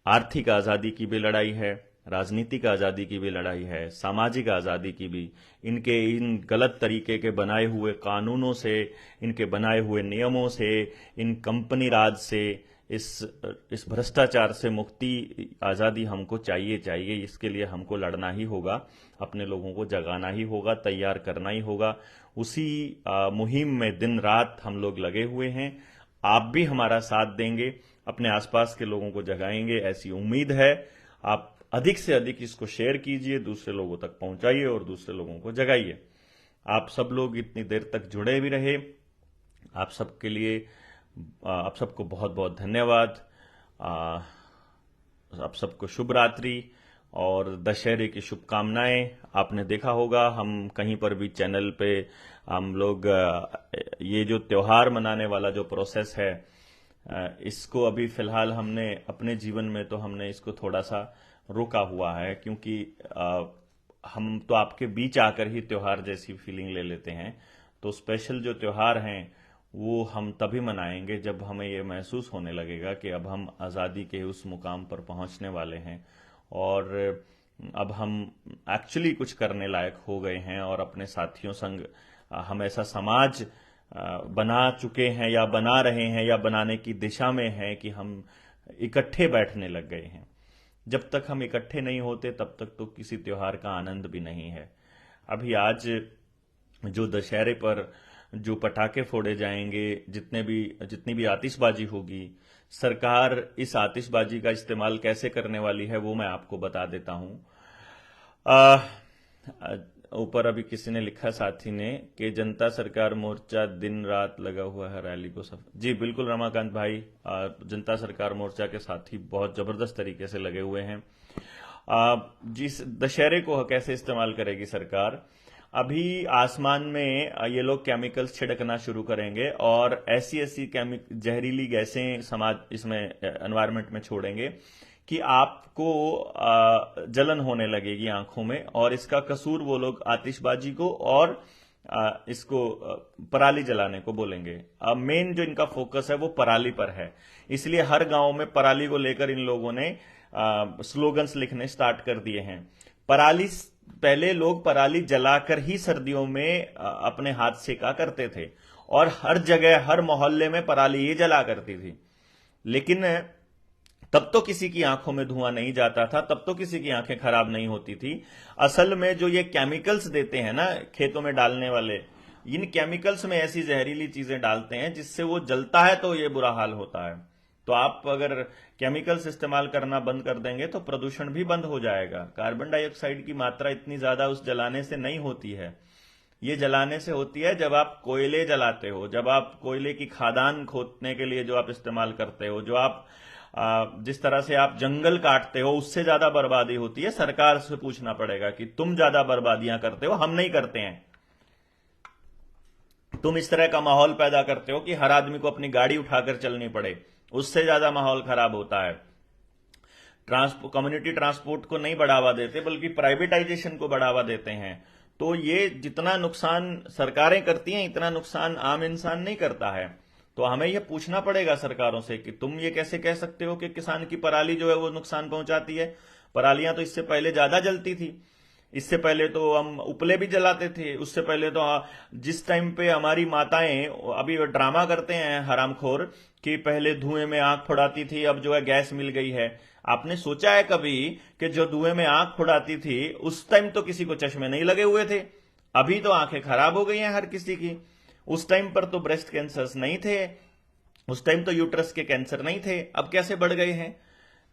आर्थिक आजादी की भी लड़ाई है, राजनीतिक आजादी की भी लड़ाई है, सामाजिक आजादी की भी, इन गलत तरीके के बनाए हुए कानूनों से, इनके बनाए हुए नियमों से, इन कंपनी राज से, इस भ्रष्टाचार से मुक्ति, आजादी हमको चाहिए। इसके लिए हमको लड़ना ही होगा, अपने लोगों को जगाना ही होगा, तैयार करना ही होगा। उसी मुहिम में दिन रात हम लोग लगे हुए हैं। आप भी हमारा साथ देंगे, अपने आसपास के लोगों को जगाएंगे, ऐसी उम्मीद है। आप अधिक से अधिक इसको शेयर कीजिए, दूसरे लोगों तक पहुंचाइए और दूसरे लोगों को जगाइए। आप सब लोग इतनी देर तक जुड़े भी रहे, आप सबके लिए आप सबको बहुत बहुत धन्यवाद। आप सबको शुभ रात्रि और दशहरे की शुभकामनाएं। आपने देखा होगा हम कहीं पर भी चैनल पे हम लोग ये जो त्योहार मनाने वाला जो प्रोसेस है, इसको अभी फिलहाल हमने अपने जीवन में तो हमने इसको थोड़ा सा रोका हुआ है, क्योंकि हम तो आपके बीच आकर ही त्योहार जैसी फीलिंग ले लेते हैं। तो स्पेशल जो त्योहार हैं वो हम तभी मनाएंगे जब हमें ये महसूस होने लगेगा कि अब हम आज़ादी के उस मुकाम पर पहुंचने वाले हैं और अब हम एक्चुअली कुछ करने लायक हो गए हैं और अपने साथियों संग हम ऐसा समाज बना चुके हैं या बना रहे हैं या बनाने की दिशा में हैं कि हम इकट्ठे बैठने लग गए हैं। जब तक हम इकट्ठे नहीं होते तब तक तो किसी त्योहार का आनंद भी नहीं है। अभी आज जो दशहरे पर जो पटाखे फोड़े जाएंगे, जितनी भी आतिशबाजी होगी, सरकार इस आतिशबाजी का इस्तेमाल कैसे करने वाली है वो मैं आपको बता देता हूं। ऊपर अभी किसी ने लिखा, साथी ने, कि जनता सरकार मोर्चा दिन रात लगा हुआ है रैली को जी बिल्कुल रमाकांत भाई, जनता सरकार मोर्चा के साथी बहुत जबरदस्त तरीके से लगे हुए हैं। जिस दशहरे को कैसे इस्तेमाल करेगी सरकार, अभी आसमान में ये लोग केमिकल्स छिड़कना शुरू करेंगे और ऐसी जहरीली गैसें इसमें एनवायरनमेंट में छोड़ेंगे कि आपको जलन होने लगेगी आंखों में, और इसका कसूर वो लोग आतिशबाजी को और इसको पराली जलाने को बोलेंगे। अब मेन जो इनका फोकस है वो पराली पर है, इसलिए हर गांव में पराली को लेकर इन लोगों ने स्लोगन्स लिखने स्टार्ट कर दिए हैं। पहले लोग पराली जलाकर ही सर्दियों में अपने हाथ सेका करते थे और हर जगह हर मोहल्ले में पराली ही जला करती थी, लेकिन तब तो किसी की आंखों में धुआं नहीं जाता था, तब तो किसी की आंखें खराब नहीं होती थी। असल में जो ये केमिकल्स देते हैं ना खेतों में डालने वाले, इन केमिकल्स में ऐसी जहरीली चीजें डालते हैं जिससे वो जलता है तो ये बुरा हाल होता है। तो आप अगर केमिकल्स इस्तेमाल करना बंद कर देंगे तो प्रदूषण भी बंद हो जाएगा। कार्बन डाइऑक्साइड की मात्रा इतनी ज्यादा उस जलाने से नहीं होती है, ये जलाने से होती है जब आप कोयले जलाते हो, जब आप कोयले की खादान खोदने के लिए जो आप इस्तेमाल करते हो, जो आप जिस तरह से आप जंगल काटते हो, उससे ज्यादा बर्बादी होती है। सरकार से पूछना पड़ेगा कि तुम ज्यादा बर्बादियां करते हो, हम नहीं करते हैं। तुम इस तरह का माहौल पैदा करते हो कि हर आदमी को अपनी गाड़ी उठाकर चलनी पड़े, उससे ज्यादा माहौल खराब होता है। कम्युनिटी ट्रांसपोर्ट को नहीं बढ़ावा देते बल्कि प्राइवेटाइजेशन को बढ़ावा देते हैं। तो ये जितना नुकसान सरकारें करती हैं इतना नुकसान आम इंसान नहीं करता है। तो हमें यह पूछना पड़ेगा सरकारों से कि तुम ये कैसे कह सकते हो कि किसान की पराली जो है वो नुकसान पहुंचाती है। परालियां तो इससे पहले ज्यादा जलती थी, इससे पहले तो हम उपले भी जलाते थे, उससे पहले तो जिस टाइम पे हमारी माताएं अभी ड्रामा करते हैं हरामखोर कि पहले धुएं में आंख फुड़ाती थी, अब जो है गैस मिल गई है। आपने सोचा है कभी कि जो धुएं में आंख फुड़ाती थी उस टाइम तो किसी को चश्मे नहीं लगे हुए थे, अभी तो आंखें खराब हो गई हैं हर किसी की। उस टाइम पर तो ब्रेस्ट कैंसर्स नहीं थे, उस टाइम तो यूट्रस के कैंसर नहीं थे, अब कैसे बढ़ गए हैं?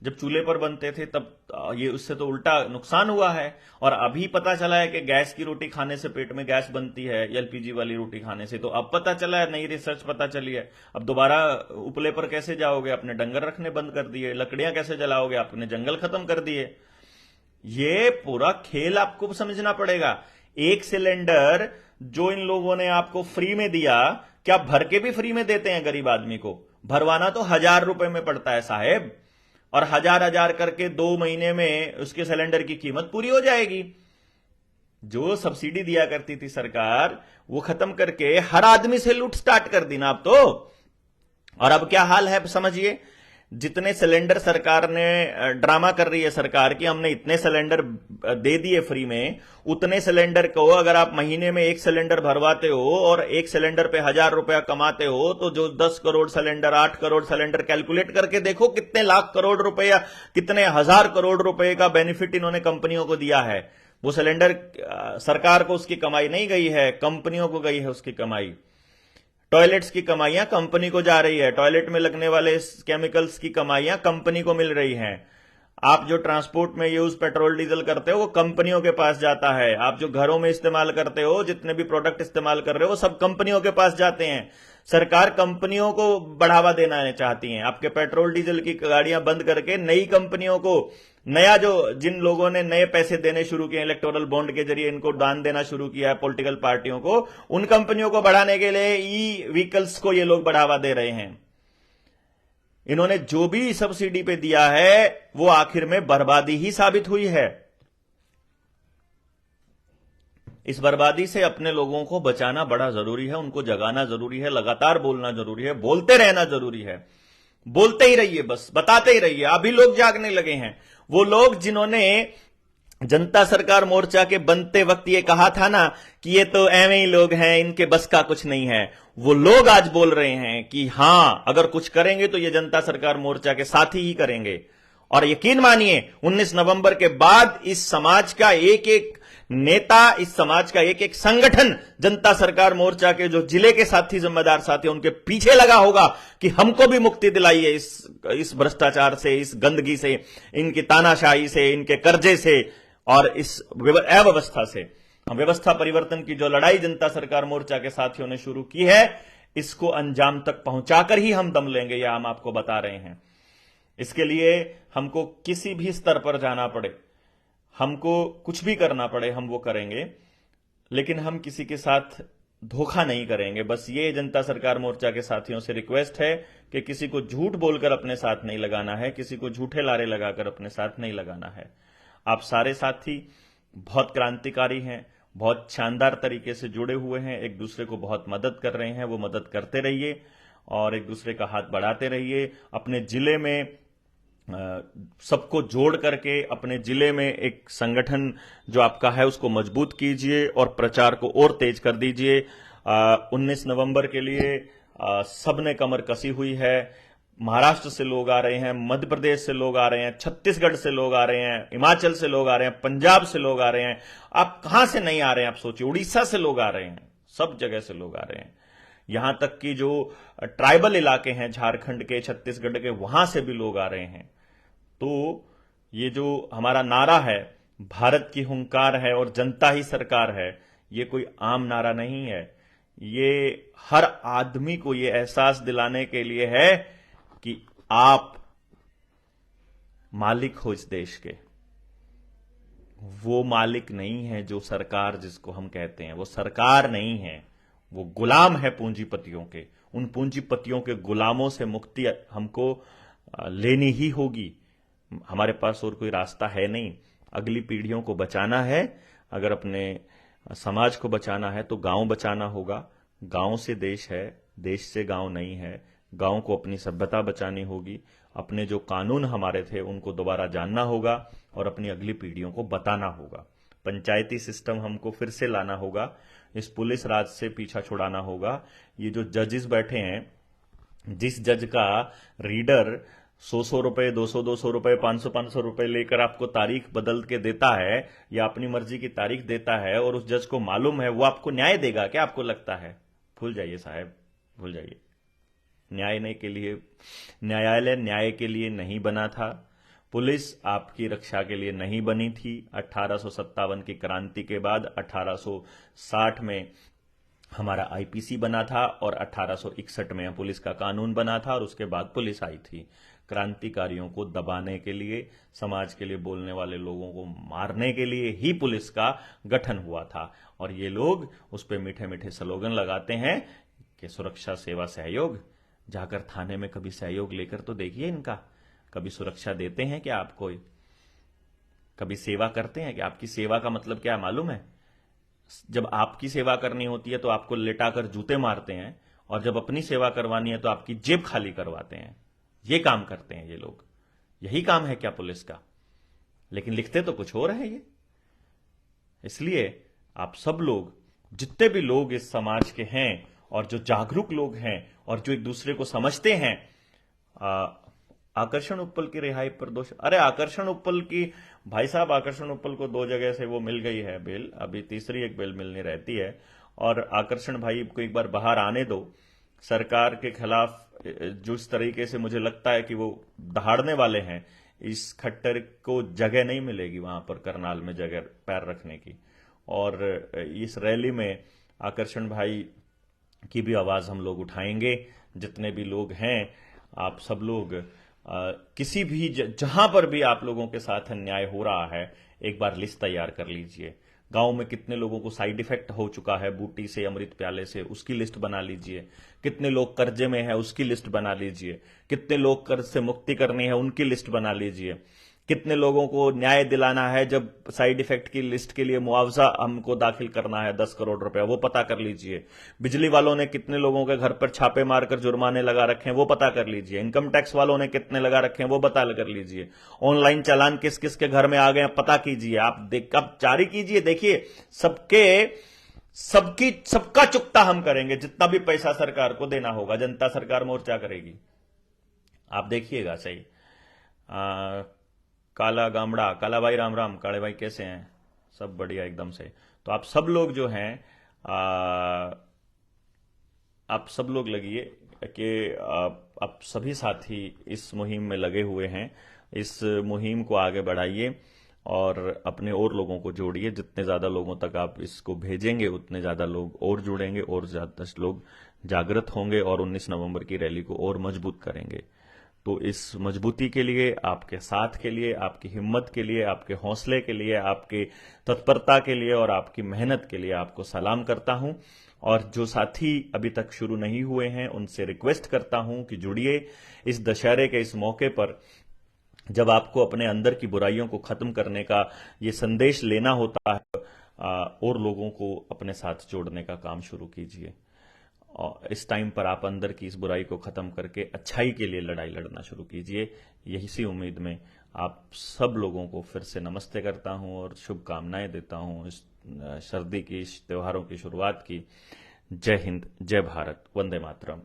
जब चूल्हे पर बनते थे तब ये उससे तो उल्टा नुकसान हुआ है। और अभी पता चला है कि गैस की रोटी खाने से पेट में गैस बनती है, एलपीजी वाली रोटी खाने से। तो अब पता चला है, नई रिसर्च पता चली है। अब दोबारा उपले पर कैसे जाओगे? आपने डंगर रखने बंद कर दिए, लकड़ियां कैसे जलाओगे? आपने जंगल खत्म कर दिए। ये पूरा खेल आपको समझना पड़ेगा। एक सिलेंडर जो इन लोगों ने आपको फ्री में दिया, क्या भर के भी फ्री में देते हैं गरीब आदमी को? भरवाना तो 1000 रुपए में पड़ता है साहेब, और 1000 करके 2 महीने में उसके सिलेंडर की कीमत पूरी हो जाएगी। जो सब्सिडी दिया करती थी सरकार वो खत्म करके हर आदमी से लूट स्टार्ट कर दी ना अब तो। और अब क्या हाल है समझिए, जितने सिलेंडर सरकार ने ड्रामा कर रही है सरकार की हमने इतने सिलेंडर दे दिए फ्री में, उतने सिलेंडर को अगर आप महीने में एक सिलेंडर भरवाते हो और एक सिलेंडर पे 1000 रुपया कमाते हो तो जो 10 crore cylinder, 8 crore cylinder, calculate करके देखो कितने लाख करोड़ रुपए या कितने हजार करोड़ रुपए का बेनिफिट इन्होंने कंपनियों को दिया है। वो सिलेंडर सरकार को उसकी कमाई नहीं गई है, कंपनियों को गई है उसकी कमाई। टॉयलेट्स की कमाइयां कंपनी को जा रही है, टॉयलेट में लगने वाले केमिकल्स की कमाइयां कंपनी को मिल रही हैं। आप जो ट्रांसपोर्ट में यूज पेट्रोल डीजल करते हो वो कंपनियों के पास जाता है। आप जो घरों में इस्तेमाल करते हो, जितने भी प्रोडक्ट इस्तेमाल कर रहे हो, वो सब कंपनियों के पास जाते हैं। सरकार कंपनियों को बढ़ावा देना चाहती है। आपके पेट्रोल डीजल की गाड़ियां बंद करके नई कंपनियों को, नया जो जिन लोगों ने नए पैसे देने शुरू किए, इलेक्टोरल बॉन्ड के जरिए इनको दान देना शुरू किया है पॉलिटिकल पार्टियों को, उन कंपनियों को बढ़ाने के लिए ई व्हीकल्स को ये लोग बढ़ावा दे रहे हैं। इन्होंने जो भी सब्सिडी पे दिया है वो आखिर में बर्बादी ही साबित हुई है। इस बर्बादी से अपने लोगों को बचाना बड़ा जरूरी है, उनको जगाना जरूरी है, लगातार बोलना जरूरी है, बोलते रहना जरूरी है। बोलते ही रहिए, बस बताते ही रहिए। अभी लोग जागने लगे हैं, वो लोग जिन्होंने जनता सरकार मोर्चा के बनते वक्त ये कहा था ना कि ये तो ऐਵੇਂ ही लोग हैं, इनके बस का कुछ नहीं है, वो लोग आज बोल रहे हैं कि हां अगर कुछ करेंगे तो ये जनता सरकार मोर्चा के साथ ही करेंगे। और यकीन मानिए 19 नवंबर के बाद इस समाज का एक एक नेता, इस समाज का एक एक संगठन जनता सरकार मोर्चा के जो जिले के साथी, जिम्मेदार साथी, उनके पीछे लगा होगा कि हमको भी मुक्ति दिलाइए इस भ्रष्टाचार से, इस गंदगी से, इनकी तानाशाही से, इनके कर्जे से और इस अव्यवस्था से। व्यवस्था परिवर्तन की जो लड़ाई जनता सरकार मोर्चा के साथियों ने शुरू की है, इसको अंजाम तक पहुंचाकर ही हम दम लेंगे, यह हम आपको बता रहे हैं। इसके लिए हमको किसी भी स्तर पर जाना पड़े, हमको कुछ भी करना पड़े, हम वो करेंगे, लेकिन हम किसी के साथ धोखा नहीं करेंगे। बस ये जनता सरकार मोर्चा के साथियों से रिक्वेस्ट है कि किसी को झूठ बोलकर अपने साथ नहीं लगाना है, किसी को झूठे लारे लगाकर अपने साथ नहीं लगाना है। आप सारे साथी बहुत क्रांतिकारी हैं, बहुत शानदार तरीके से जुड़े हुए हैं, एक दूसरे को बहुत मदद कर रहे हैं, वो मदद करते रहिए और एक दूसरे का हाथ बढ़ाते रहिए। अपने जिले में सबको जोड़ करके अपने जिले में एक संगठन जो आपका है उसको मजबूत कीजिए और प्रचार को और तेज कर दीजिए। 19 नवंबर के लिए सबने कमर कसी हुई है। महाराष्ट्र से लोग आ रहे हैं, मध्य प्रदेश से लोग आ रहे हैं, छत्तीसगढ़ से लोग आ रहे हैं, हिमाचल से लोग आ रहे हैं, पंजाब से लोग आ रहे हैं। आप कहां से नहीं आ रहे हैं? आप सोचिए, उड़ीसा से लोग आ रहे हैं, सब जगह से लोग आ रहे हैं। यहां तक कि जो ट्राइबल इलाके हैं झारखंड के, छत्तीसगढ़ के, वहां से भी लोग आ रहे हैं। तो ये जो हमारा नारा है, भारत की हुंकार है और जनता ही सरकार है, ये कोई आम नारा नहीं है। ये हर आदमी को ये एहसास दिलाने के लिए है कि आप मालिक हो इस देश के। वो मालिक नहीं है जो सरकार जिसको हम कहते हैं, वो सरकार नहीं है, वो गुलाम है पूंजीपतियों के। उन पूंजीपतियों के गुलामों से मुक्ति हमको लेनी ही होगी। हमारे पास और कोई रास्ता है नहीं। अगली पीढ़ियों को बचाना है, अगर अपने समाज को बचाना है तो गांव बचाना होगा। गांव से देश है, देश से गांव नहीं है। गांव को अपनी सभ्यता बचानी होगी। अपने जो कानून हमारे थे उनको दोबारा जानना होगा और अपनी अगली पीढ़ियों को बताना होगा। पंचायती सिस्टम हमको फिर से लाना होगा। इस पुलिस राज से पीछा छुड़ाना होगा। ये जो जजेस बैठे हैं, जिस जज का रीडर 100 रुपए, 200 रुपए, 500 रुपए लेकर आपको तारीख बदल के देता है या अपनी मर्जी की तारीख देता है और उस जज को मालूम है वो आपको न्याय देगा, क्या आपको लगता है? भूल जाइए साहब, भूल जाइए। न्यायालय न्याय के लिए नहीं बना था। पुलिस आपकी रक्षा के लिए नहीं बनी थी। 1857 की क्रांति के बाद 1860 में हमारा आईपीसी बना था और 1861 में पुलिस का कानून बना था और उसके बाद पुलिस आई थी। क्रांतिकारियों को दबाने के लिए, समाज के लिए बोलने वाले लोगों को मारने के लिए ही पुलिस का गठन हुआ था। और ये लोग उस पर मीठे मीठे स्लोगन लगाते हैं कि सुरक्षा, सेवा, सहयोग। जाकर थाने में कभी सहयोग लेकर तो देखिए इनका। कभी सुरक्षा देते हैं क्या आपको? कभी सेवा करते हैं कि आपकी सेवा का मतलब क्या मालूम है? जब आपकी सेवा करनी होती है तो आपको लेटाकर जूते मारते हैं और जब अपनी सेवा करवानी है तो आपकी जेब खाली करवाते हैं। ये काम करते हैं ये लोग। यही काम है क्या पुलिस का? लेकिन लिखते तो कुछ और है ये। इसलिए आप सब लोग, जितने भी लोग इस समाज के हैं और जो जागरूक लोग हैं और जो एक दूसरे को समझते हैं, आकर्षण उपल की रिहाई पर दोष, अरे आकर्षण उपल की, भाई साहब आकर्षण उपल को 2 जगह से वो मिल गई है बेल, अभी तीसरी एक बेल मिलनी रहती है। और आकर्षण भाई को एक बार बाहर आने दो। सरकार के खिलाफ जिस तरीके से मुझे लगता है कि वो दहाड़ने वाले हैं, इस खट्टर को जगह नहीं मिलेगी वहां पर करनाल में जगह पैर रखने की। और इस रैली में आकर्षण भाई की भी आवाज हम लोग उठाएंगे। जितने भी लोग हैं, आप सब लोग किसी भी जहां पर भी आप लोगों के साथ अन्याय हो रहा है, एक बार लिस्ट तैयार कर लीजिए। गांव में कितने लोगों को साइड इफेक्ट हो चुका है बूटी से, अमृत प्याले से, उसकी लिस्ट बना लीजिए। कितने लोग कर्जे में है उसकी लिस्ट बना लीजिए। कितने लोग कर्ज से मुक्ति करनी है उनकी लिस्ट बना लीजिए। कितने लोगों को न्याय दिलाना है, जब साइड इफेक्ट की लिस्ट के लिए मुआवजा हमको दाखिल करना है 10 करोड़ रुपए, वो पता कर लीजिए। बिजली वालों ने कितने लोगों के घर पर छापे मारकर जुर्माने लगा रखे हैं वो पता कर लीजिए। इनकम टैक्स वालों ने कितने लगा रखे हैं वो पता कर लीजिए। ऑनलाइन चालान किस किस के घर में आ गए पता कीजिए। आप जारी कीजिए। देखिए, सबका चुकता हम करेंगे। जितना भी पैसा सरकार को देना होगा, जनता सरकार मोर्चा करेगी। आप देखिएगा सही। काला गामड़ा, काला भाई राम राम। काले भाई कैसे हैं? सब बढ़िया एकदम से। तो आप सब लोग जो हैं, आप सब लोग लगिए कि आप सभी साथी इस मुहिम में लगे हुए हैं। इस मुहिम को आगे बढ़ाइए और अपने और लोगों को जोड़िए। जितने ज़्यादा लोगों तक आप इसको भेजेंगे उतने ज़्यादा लोग और जुड़ेंगे और ज़्यादा लोग जागृत होंगे और 19 नवंबर की रैली को और मजबूत करेंगे। तो इस मजबूती के लिए, आपके साथ के लिए, आपकी हिम्मत के लिए, आपके हौसले के लिए, आपकी तत्परता के लिए और आपकी मेहनत के लिए आपको सलाम करता हूं। और जो साथी अभी तक शुरू नहीं हुए हैं उनसे रिक्वेस्ट करता हूं कि जुड़िए। इस दशहरे के इस मौके पर जब आपको अपने अंदर की बुराइयों को खत्म करने का ये संदेश लेना होता है, और लोगों को अपने साथ जोड़ने का काम शुरू कीजिए। और इस टाइम पर आप अंदर की इस बुराई को खत्म करके अच्छाई के लिए लड़ाई लड़ना शुरू कीजिए। यही सी उम्मीद में आप सब लोगों को फिर से नमस्ते करता हूं और शुभकामनाएं देता हूं इस सर्दी की, इस त्योहारों की शुरुआत की। जय हिंद, जय भारत, वंदे मातरम।